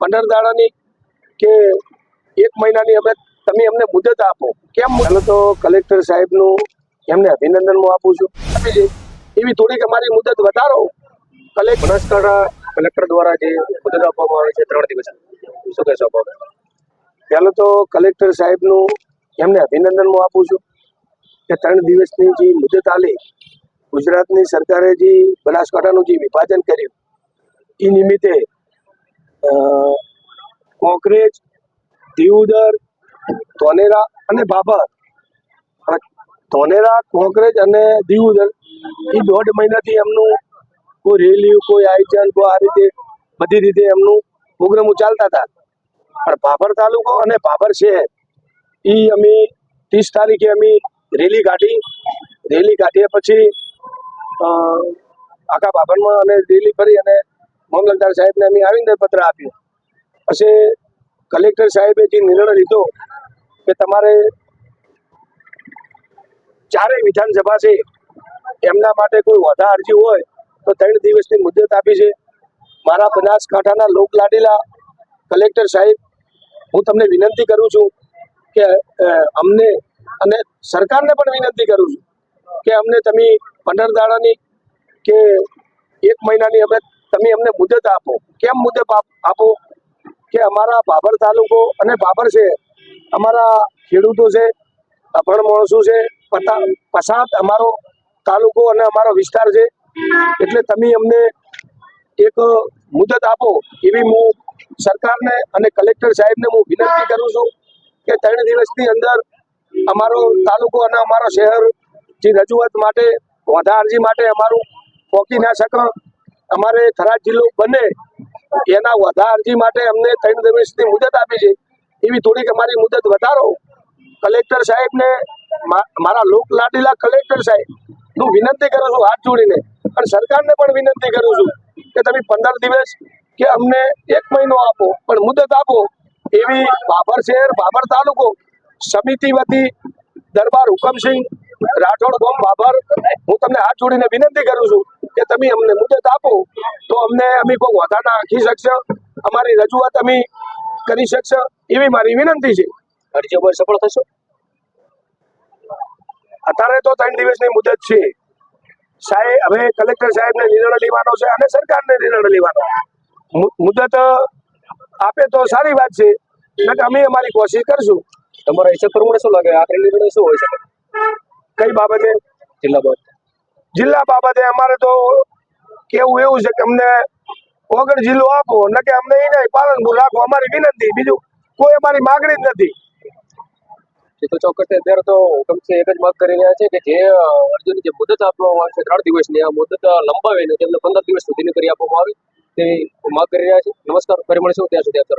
15 દાડાની કે 1 મહિનાની તમે અમને મુદત આપો. કેમ? પહેલો તો કલેક્ટર સાહેબનું એમને અભિનંદન હું આપું છું. એવી થોડીક અમારી મુદત વધારો. બનાસકાંઠા કલેક્ટર દ્વારા જે મુદત આપવામાં આવે છે 3 દિવસ, શું કહેશો આપ? પહેલો તો કલેક્ટર સાહેબનું એમને અભિનંદન હું આપું છું કે 3 દિવસની જે મુદત આલી, ગુજરાતની સરકારે જે બનાસકાંઠાનું જે વિભાજન કર્યું એ નિમિત્તે કોંકરેજ, દીવદર, ધોનેરા અને ભાભર, ધોનેરા, કોંકરેજ અને દીવદર એ 1.5 મહિનાથી એમનું કોઈ રેલી, કોઈ આયોજન, કોઈ આ રીતે બધી રીતે એમનું પ્રોગ્રામો ચાલતા હતા. પણ ભાભર તાલુકો અને ભાભર શહેર એ અમે 30 તારીખે અમે રેલી કાઢ્યા પછી આખા ભાભરમાં અને રેલી ફરી અને મામલતદાર સાહેબને અમે આવેદનપત્ર આપ્યું. પછી કલેક્ટર સાહેબે જે નિર્ણય લીધો કે તમારે ચારેય વિધાનસભા છે એમના માટે કોઈ વધારે અરજી હોય તો 3 દિવસની મુદત આપી છે. મારા બનાસકાંઠાના લોકલાડીલા કલેક્ટર સાહેબ, હું તમને વિનંતી કરું છું કે અમને અને સરકારને પણ વિનંતી કરું છું કે અમને તમે 15 દાડાની કે 1 મહિનાની તમે અમને મુદત આપો. કેમ મુદત આપો? કે અમારા ભાભર તાલુકો અને ભાભર છે, અમારા ખેડૂતો છે, અભણ માણસો છે, પછાત અમારો તાલુકો અને અમારો વિસ્તાર છે, એટલે તમે અમને એક મુદત આપો એવી હું સરકારને અને કલેક્ટર સાહેબને હું વિનંતી કરું છું કે 3 દિવસની અંદર અમારો તાલુકો અને અમારો શહેર જે રજૂઆત માટે વધારે અરજી માટે અમારું પહોંચી ના શકે, અમારે થરાદ જિલ્લો બને એના વધારે અરજી માટે અમને 3 દિવસની મુદત આપી છે. એવી થોડીક અમારી મુદત વધારો. કલેક્ટર સાહેબને, મારા લોકલાડીલા કલેક્ટર સાહેબ હું વિનંતી કરું છું હાથ જોડીને, અને સરકારને પણ વિનંતી કરું છું કે તમે 15 દિવસ કે અમને 1 મહિનો આપો પણ મુદત આપો. એવી ભાભર શહેર, ભાભર તાલુકો સમિતિ વતી દરબાર હુકમસિંહ રાઠોડ ગામ ભાભર, હું તમને હાથ જોડીને વિનંતી કરું છું કે તમે અમને મુદત આપો તો અમે કોઈ વધારા નાખી શકશે, અમારી રજૂઆત અમે કરી શકશે એવી મારી વિનંતી છે. અરજી પર સફળ થશો? અત્યારે તો 3 દિવસની મુદત છે સાહેબ. હવે કલેક્ટર સાહેબને નિર્ણય લેવાનો છે અને સરકારને નિર્ણય લેવાનો. મુદત આપે તો સારી વાત છે, એટલે અમે અમારી કોશિશ કરશું. તમારા હિસાબ પ્રમાણે શું લાગે આખરી નિર્ણય શું હોય શકે? કઈ બાબતે? જિલ્લા બાબતે અમારે તો કેવું એવું છે કે અમને વગર જિલ્લો આપો ન કે અમને એ નહીં પાલનપુર રાખો, અમારી વિનંતી, બીજું કોઈ અમારી માગણી જ નથી. તો ચોક્કસ અત્યારે તો હુકમસિંહ એક જ માંગ કરી રહ્યા છે કે જે અરજીની જે મુદત આપવામાં આવે છે 3 દિવસની, આ મુદત લંબાવીને તેમને 15 દિવસ સુધીની કરી આપવામાં આવે તેવી માંગ કરી રહ્યા છે. નમસ્કાર, ફરી મળીશું, ત્યાં સુધી આપ